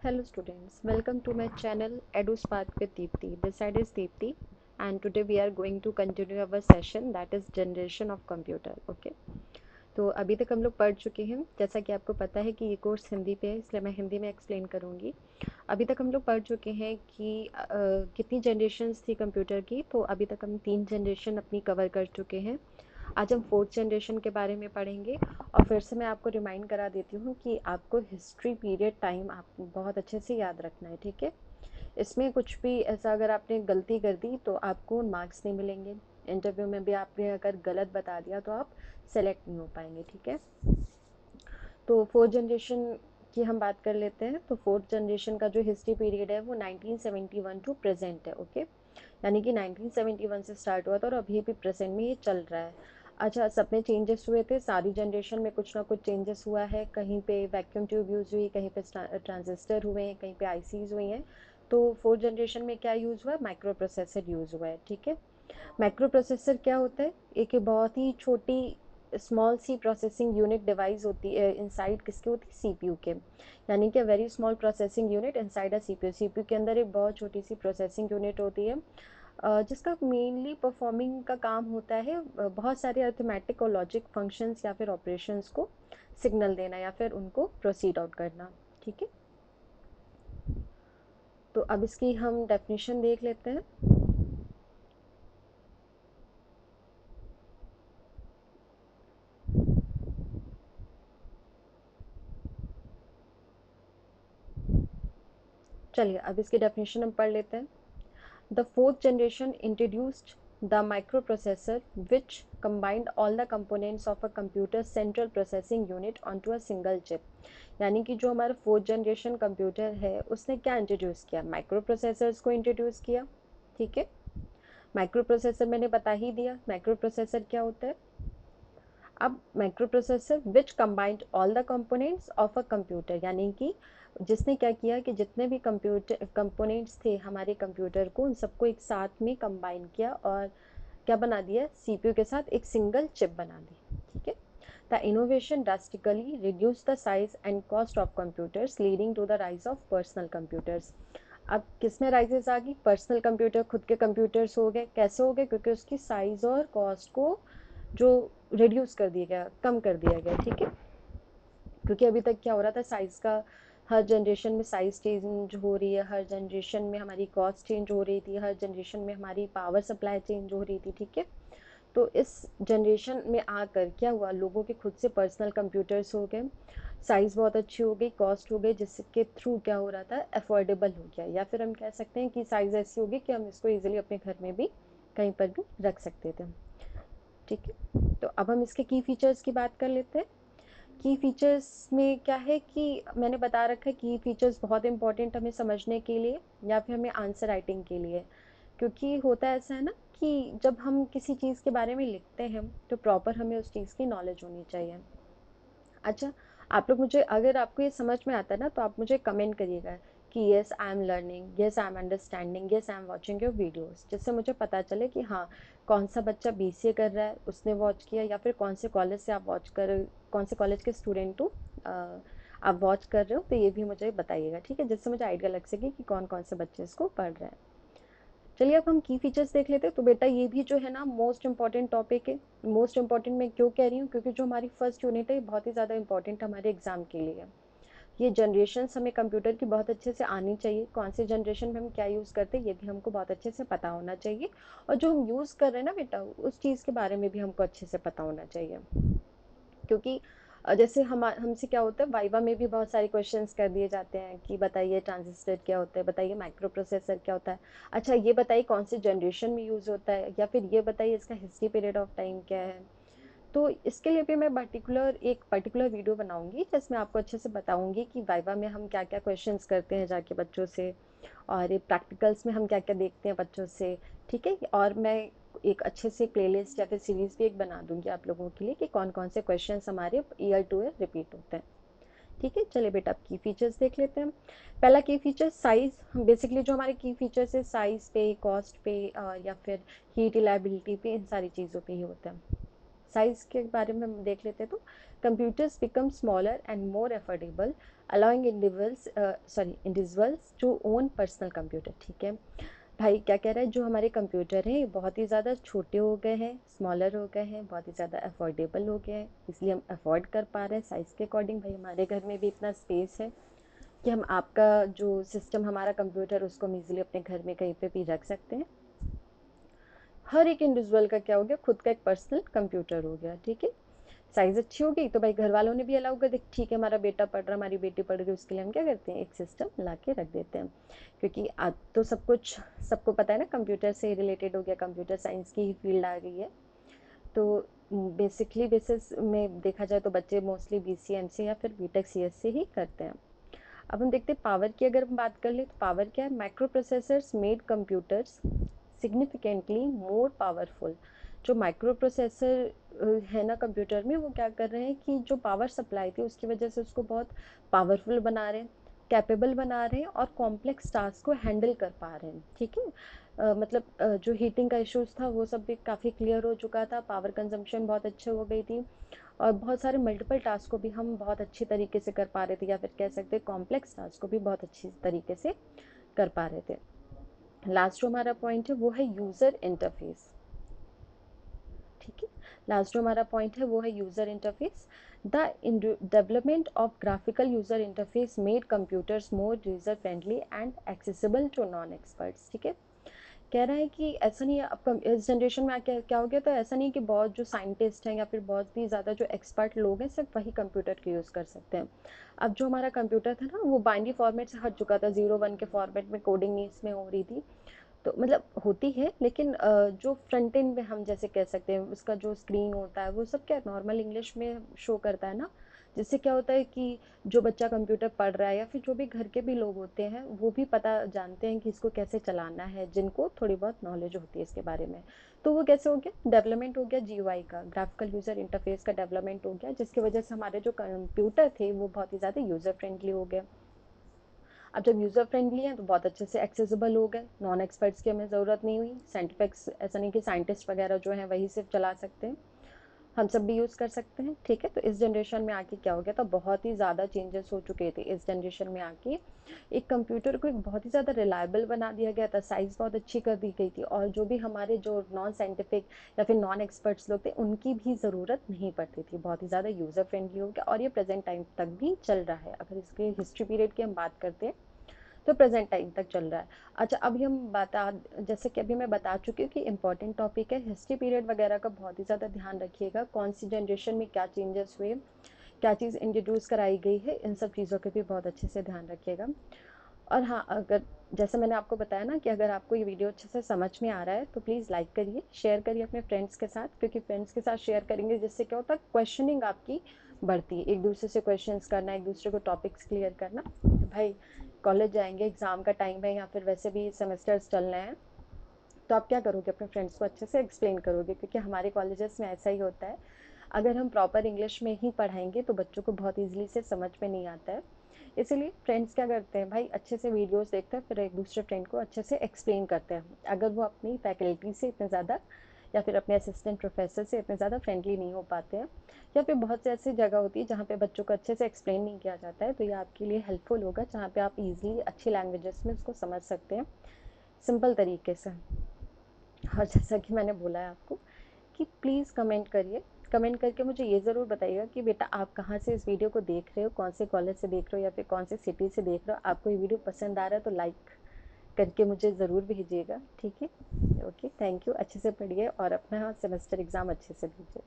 Hello students, welcome to my channel EduSpark with Deepti. This side is Deepti and today we are going to continue our session that is generation of computer. Okay. तो अभी तक हम लोग पढ़ चुके हैं, जैसा कि आपको पता है कि ये कोर्स हिंदी पे है इसलिए मैं हिंदी में एक्सप्लेन करूँगी। अभी तक हम लोग पढ़ चुके हैं कि कितनी जनरेशन्स थी कंप्यूटर की। तो अभी तक हम 3 जनरेशन अपनी कवर कर चुके हैं। आज हम 4th जनरेशन के बारे में पढ़ेंगे और फिर से मैं आपको रिमाइंड करा देती हूँ कि आपको हिस्ट्री पीरियड टाइम आप बहुत अच्छे से याद रखना है, ठीक है। इसमें कुछ भी ऐसा अगर आपने गलती कर दी तो आपको मार्क्स नहीं मिलेंगे। इंटरव्यू में भी आपने अगर गलत बता दिया तो आप सेलेक्ट नहीं हो पाएंगे, ठीक है। तो 4th जनरेशन की हम बात कर लेते हैं। तो 4th जनरेशन का जो हिस्ट्री पीरियड है वो 1971 टू प्रेजेंट है, ओके। यानी कि 1971 से स्टार्ट हुआ था और अभी भी प्रेजेंट में ये चल रहा है। अच्छा, सब में चेंजेस हुए थे, सारी जनरेशन में कुछ ना कुछ चेंजेस हुआ है। कहीं पे वैक्यूम ट्यूब यूज़ हुई, कहीं पे ट्रांजिस्टर हुए हैं, कहीं पे आईसीज हुई हैं। तो 4th जनरेशन में क्या यूज़ हुआ है? माइक्रो प्रोसेसर यूज़ हुआ है, ठीक है। माइक्रो प्रोसेसर क्या होता है? एक बहुत ही छोटी small C processing unit device होती है इनसाइड किसके होती है? सीपीयू के। यानी कि very small processing unit inside a CPU. CPU के अंदर एक बहुत छोटी सी प्रोसेसिंग यूनिट होती है जिसका मेनली परफॉर्मिंग का काम होता है बहुत सारे अर्थमेटिक और लॉजिक फंक्शंस या फिर ऑपरेशंस को सिग्नल देना या फिर उनको प्रोसीड आउट करना, ठीक है। तो अब इसकी हम डेफिनेशन देख लेते हैं। चलिए अब इसकी डेफिनेशन हम पढ़ लेते हैं। The fourth generation introduced the microprocessor which combined all the components of a computer's central processing unit onto a single chip। यानी कि जो हमारा 4th जनरेशन कंप्यूटर है उसने क्या इंट्रोड्यूस किया? माइक्रो प्रोसेसर्स को इंट्रोड्यूस किया, ठीक है। माइक्रो प्रोसेसर मैंने बता ही दिया माइक्रो प्रोसेसर क्या होता है। अब micro processor which combined all the components of a computer, यानी कि जिसने क्या किया कि जितने भी कंप्यूटर कंपोनेंट्स थे हमारे कंप्यूटर को उन सबको एक साथ में कंबाइन किया और क्या बना दिया? सीपीयू के साथ एक सिंगल चिप बना दी, ठीक है। The innovation drastically reduce the size and cost of computers leading to the rise of personal computers. अब किस में राइजेस आ गई? पर्सनल कंप्यूटर, खुद के कंप्यूटर्स हो गए। कैसे हो गए? क्योंकि उसकी साइज और कॉस्ट को जो रिड्यूस कर दिया गया, कम कर दिया गया, ठीक है। क्योंकि अभी तक क्या हो रहा था? साइज का हर जनरेशन में साइज चेंज हो रही है, हर जनरेशन में हमारी कॉस्ट चेंज हो रही थी, हर जनरेशन में हमारी पावर सप्लाई चेंज हो रही थी, ठीक है। तो इस जनरेशन में आकर क्या हुआ? लोगों के खुद से पर्सनल कंप्यूटर्स हो गए, साइज़ बहुत अच्छी हो गई, कॉस्ट हो गई, जिसके थ्रू क्या हो रहा था? अफोर्डेबल हो गया, या फिर हम कह सकते हैं कि साइज़ ऐसी होगी कि हम इसको ईजिली अपने घर में भी कहीं पर भी रख सकते थे, ठीक है। तो अब हम इसके की फीचर्स की बात कर लेते हैं। की फीचर्स में क्या है कि मैंने बता रखा है की फीचर्स बहुत इंपॉर्टेंट हमें समझने के लिए या फिर हमें आंसर राइटिंग के लिए। क्योंकि होता ऐसा है ना कि जब हम किसी चीज़ के बारे में लिखते हैं तो प्रॉपर हमें उस चीज़ की नॉलेज होनी चाहिए। अच्छा, आप लोग मुझे, अगर आपको ये समझ में आता है ना तो आप मुझे कमेंट करिएगा कि yes I am learning, yes I am understanding, yes I am watching your videos, जिससे मुझे पता चले कि हाँ, कौन सा बच्चा बीसीए कर रहा है उसने वॉच किया, या फिर कौन से कॉलेज से आप वॉच कर, कौन से कॉलेज के स्टूडेंट हो आप वॉच कर रहे हो, तो ये भी मुझे बताइएगा, ठीक है, जिससे मुझे आइडिया लग सके कि कौन कौन से बच्चे इसको पढ़ रहे हैं। चलिए अब हम की फीचर्स देख लेते हैं। तो बेटा ये भी जो है ना मोस्ट इंपॉर्टेंट टॉपिक है। मोस्ट इंपॉर्टेंट मैं क्यों कह रही हूँ? क्योंकि जो हमारी फर्स्ट यूनिट है ये बहुत ही ज़्यादा इंपॉर्टेंट हमारे एग्जाम के लिए। ये जनरेशन हमें कंप्यूटर की बहुत अच्छे से आनी चाहिए, कौन से जनरेशन में हम क्या यूज़ करते हैं ये भी हमको बहुत अच्छे से पता होना चाहिए, और जो हम यूज़ कर रहे हैं ना बेटा उस चीज़ के बारे में भी हमको अच्छे से पता होना चाहिए। क्योंकि जैसे हम हमसे क्या होता है, वाइवा में भी बहुत सारे क्वेश्चंस कर दिए जाते हैं कि बताइए ट्रांजिस्टर क्या होता है, बताइए माइक्रो प्रोसेसर क्या होता है, अच्छा ये बताइए कौन से जनरेशन में यूज़ होता है, या फिर ये बताइए इसका हिस्ट्री पीरियड ऑफ टाइम क्या है। तो इसके लिए भी मैं एक पर्टिकुलर वीडियो बनाऊंगी जिसमें आपको अच्छे से बताऊंगी कि वाइवा में हम क्या क्या क्वेश्चंस करते हैं जाके बच्चों से, और प्रैक्टिकल्स में हम क्या क्या देखते हैं बच्चों से, ठीक है। और मैं एक अच्छे से प्लेलिस्ट या फिर सीरीज भी एक बना दूंगी आप लोगों के लिए कि कौन कौन से क्वेश्चंस हमारे ईयर टू ईयर रिपीट होते हैं, ठीक है। चलिए बेटा अब की फीचर्स देख लेते हैं। पहला की फीचर साइज। बेसिकली जो हमारे की फीचर्स है साइज पे, कॉस्ट पे, या फिर हीट रिलायबिलिटी पे, इन सारी चीज़ों पे ही होते हैं। साइज़ के बारे में हम देख लेते हैं। तो computers become smaller and more affordable, allowing individuals to own personal computer। ठीक है भाई, क्या कह रहा है, जो हमारे कंप्यूटर हैं ये बहुत ही ज़्यादा छोटे हो गए हैं, स्मॉलर हो गए हैं, बहुत ही ज़्यादा अफोर्डेबल हो गए हैं, इसलिए हम अफोर्ड कर पा रहे हैं साइज़ के अकॉर्डिंग। भाई हमारे घर में भी इतना स्पेस है कि हम आपका जो सिस्टम हमारा कंप्यूटर उसको हम ईजिली अपने घर में कहीं पे भी रख सकते हैं। हर एक इंडिविजुअल का क्या हो गया, खुद का एक पर्सनल कंप्यूटर हो गया। ठीक है, साइज़ अच्छी होगी तो भाई घर वालों ने भी अलाउ कर दिया, ठीक है हमारा बेटा पढ़ रहा, हमारी बेटी पढ़ रही, उसके लिए हम क्या करते हैं, एक सिस्टम ला के रख देते हैं। क्योंकि आज तो सब कुछ सबको पता है ना, कंप्यूटर से रिलेटेड हो गया, कंप्यूटर साइंस की ही फील्ड आ गई है। तो बेसिकली बेसिस में देखा जाए तो बच्चे मोस्टली BCM से या फिर BTech CS से ही करते हैं। अब हम देखते हैं पावर की, अगर हम बात कर ले तो पावर क्या है, micro processors made computers significantly more powerful. जो माइक्रो प्रोसेसर है ना कंप्यूटर में, वो क्या कर रहे हैं कि जो पावर सप्लाई थी उसकी वजह से उसको बहुत पावरफुल बना रहे हैं, कैपेबल बना रहे हैं और कॉम्प्लेक्स टास्क को हैंडल कर पा रहे हैं। ठीक है, मतलब जो हीटिंग का इश्यूज था वो सब भी काफ़ी क्लियर हो चुका था, पावर कंजम्पशन बहुत अच्छे हो गई थी और बहुत सारे मल्टीपल टास्क को भी हम बहुत अच्छी तरीके से कर पा रहे थे, या फिर कह सकते हैं कॉम्प्लेक्स टास्क को भी बहुत अच्छी तरीके से कर पा रहे थे। लास्ट जो हमारा पॉइंट है वो है यूज़र इंटरफेस। ठीक है, लास्ट जो हमारा पॉइंट है वो है user interface. The development of graphical user interface made computers more user friendly and accessible to non experts. ठीक है, कह रहा है कि ऐसा नहीं है, अब इस जनरेशन में आके क्या हो गया, तो ऐसा नहीं है कि बहुत जो साइंटिस्ट हैं या फिर बहुत भी ज़्यादा जो एक्सपर्ट लोग हैं सिर्फ वही कंप्यूटर के यूज़ कर सकते हैं। अब जो हमारा कंप्यूटर था ना वो बाइनरी फॉर्मेट से हट चुका था, 0 1 के फॉर्मेट में कोडिंग नहीं इसमें हो रही थी, तो मतलब होती है लेकिन जो फ्रंट एंड में हम जैसे कह सकते हैं उसका जो स्क्रीन होता है वो सब क्या नॉर्मल इंग्लिश में शो करता है ना, जिससे क्या होता है कि जो बच्चा कंप्यूटर पढ़ रहा है या फिर जो भी घर के भी लोग होते हैं वो भी पता जानते हैं कि इसको कैसे चलाना है, जिनको थोड़ी बहुत नॉलेज होती है इसके बारे में। तो वो कैसे हो गया, डेवलपमेंट हो गया GUI का, ग्राफिकल यूज़र इंटरफेस का डेवलपमेंट हो गया, जिसकी वजह से हमारे जो कंप्यूटर थे वो बहुत ही ज़्यादा यूज़र फ्रेंडली हो गए। अब जब यूज़र फ्रेंडली है तो बहुत अच्छे से एक्सेसिबल हो गए, नॉन एक्सपर्ट्स की हमें ज़रूरत नहीं हुई, साइंटिफिक्स ऐसा नहीं कि साइंटिस्ट वगैरह जो हैं वही सिर्फ चला सकते हैं, हम सब भी यूज़ कर सकते हैं। ठीक है, तो इस जनरेशन में आके क्या हो गया था, बहुत ही ज़्यादा चेंजेस हो चुके थे इस जनरेशन में आके। एक कंप्यूटर को एक बहुत ही ज़्यादा रिलायबल बना दिया गया था, साइज़ बहुत अच्छी कर दी गई थी और जो भी हमारे जो नॉन साइंटिफिक या फिर नॉन एक्सपर्ट्स लोग थे उनकी भी ज़रूरत नहीं पड़ती थी, बहुत ही ज़्यादा यूज़र फ्रेंडली हो गया और ये प्रेजेंट टाइम तक भी चल रहा है। अगर इसके हिस्ट्री पीरियड की हम बात करते हैं तो प्रेजेंट टाइम तक चल रहा है। अच्छा, अभी हम जैसे कि अभी मैं बता चुकी हूँ कि इंपॉर्टेंट टॉपिक है, हिस्ट्री पीरियड वगैरह का बहुत ही ज़्यादा ध्यान रखिएगा, कौन सी जनरेशन में क्या चेंजेस हुए, क्या चीज़ इंट्रोड्यूस कराई गई है, इन सब चीज़ों के भी बहुत अच्छे से ध्यान रखिएगा। और हाँ, अगर जैसे मैंने आपको बताया ना कि अगर आपको ये वीडियो अच्छे से समझ में आ रहा है तो प्लीज़ लाइक करिए, शेयर करिए अपने फ्रेंड्स के साथ, क्योंकि फ्रेंड्स के साथ शेयर करेंगे जिससे क्या होता है, क्वेश्चनिंग आपकी बढ़ती है, एक दूसरे से क्वेश्चंस करना, एक दूसरे को टॉपिक्स क्लियर करना। भाई कॉलेज जाएंगे, एग्ज़ाम का टाइम है या फिर वैसे भी सेमेस्टर्स चल रहे हैं, तो आप क्या करोगे, अपने फ्रेंड्स को अच्छे से एक्सप्लेन करोगे, क्योंकि हमारे कॉलेजेस में ऐसा ही होता है, अगर हम प्रॉपर इंग्लिश में ही पढ़ाएंगे तो बच्चों को बहुत ईजिली से समझ में नहीं आता है। इसीलिए फ्रेंड्स क्या करते हैं भाई, अच्छे से वीडियोस देखते हैं फिर एक दूसरे फ्रेंड को अच्छे से एक्सप्लेन करते हैं। अगर वो अपनी फैकल्टी से इतने ज़्यादा या फिर अपने असिस्टेंट प्रोफेसर से इतने ज़्यादा फ्रेंडली नहीं हो पाते हैं, या फिर बहुत से ऐसी जगह होती है जहाँ पे बच्चों को अच्छे से एक्सप्लेन नहीं किया जाता है, तो ये आपके लिए हेल्पफुल होगा, जहाँ पे आप इजीली अच्छी लैंग्वेजेस में उसको समझ सकते हैं सिंपल तरीके से। और जैसा कि मैंने बोला है आपको कि प्लीज़ कमेंट करिए, कमेंट करके मुझे ये ज़रूर बताइएगा कि बेटा आप कहाँ से इस वीडियो को देख रहे हो, कौन से कॉलेज से देख रहे हो या फिर कौन से सिटी से देख रहे हो, आपको ये वीडियो पसंद आ रहा है तो लाइक करके मुझे ज़रूर भेजिएगा। ठीक है, ओके, थैंक यू, अच्छे से पढ़िए और अपना सेमेस्टर एग्ज़ाम अच्छे से दीजिए।